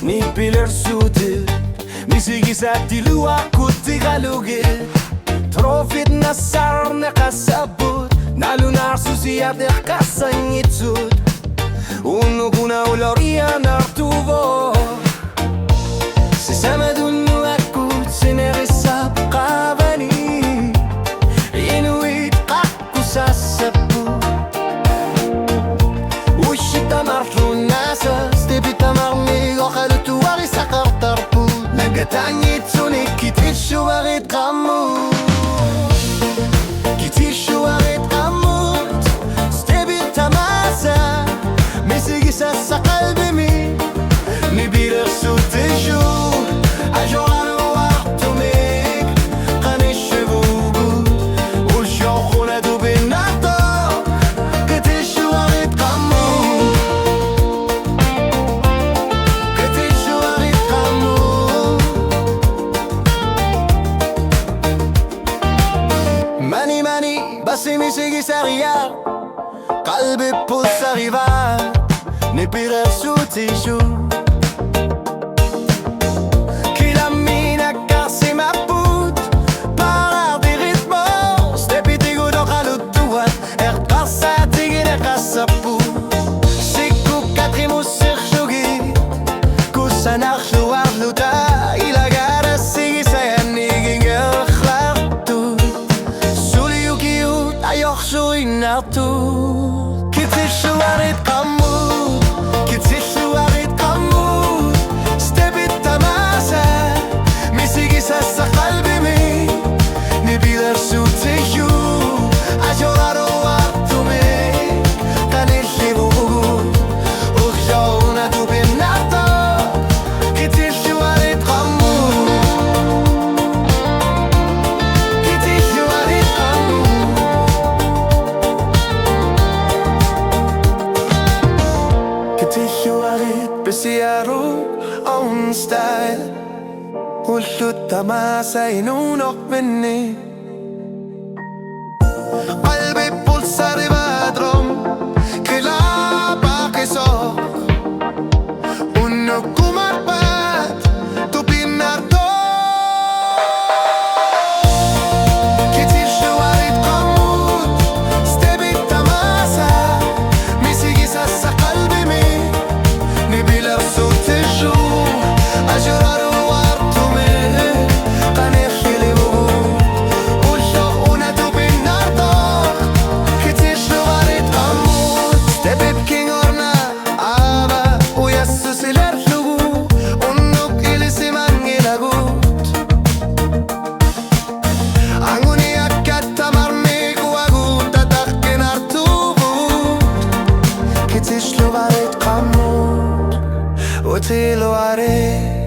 Ni bilir suutu Misigi satti lua kuti galuge Trofit nasar ne kasabut Nalunar susiat de kasangitsut Unu kuna uloria nartuvo Se samadunu akut sinerisab qavani Inuit qakusasabu Ushita marfu nasa Stepita marmi Gokhalutu wari sakar tarpu Nagatangitsuni kitishu warit qamu Kitishu warit qamut Stepita masa Misigi sasa qalbi mi Nibiler suteju Ajorano waqtumik Qanish bugu Ulshawkhuna dubinato Kitishu warit qamu Kitishu warit qamu Mani Basi misigi sariyar Qalbi pulsa rival Nibiler suteju Nakhshu arluta ila gara sigi sayani ginga khlaqtu Suli yukiut ayokhshu inatu Kitishu warit qamu Kitishu warit qamu Stebit tamasa Misigi sasa qalbi mi Nibiler suteju Ajoraro waqtume Qanishi bugu Ukhshawna dubinato Besiyaru own style Ulluta ma saynunok minni Qalbi pulsa ribadrom Kilaba qisok Unnuk kumarbat Tupinarto Kitir shuwarit qamut Stebit tamasa Misigi sasa qalbi mi Nibiler suteju Ajraru wartume Qanikhili bugu Ulshawuna dubinato Kitishu warit qamut Stebib king orna Aba uyassusiler lugu Unnuk ilisi mangilagut Anguni akkatta marmig wagut Tataqqin artubut Kitishu warit qamut Utilo warit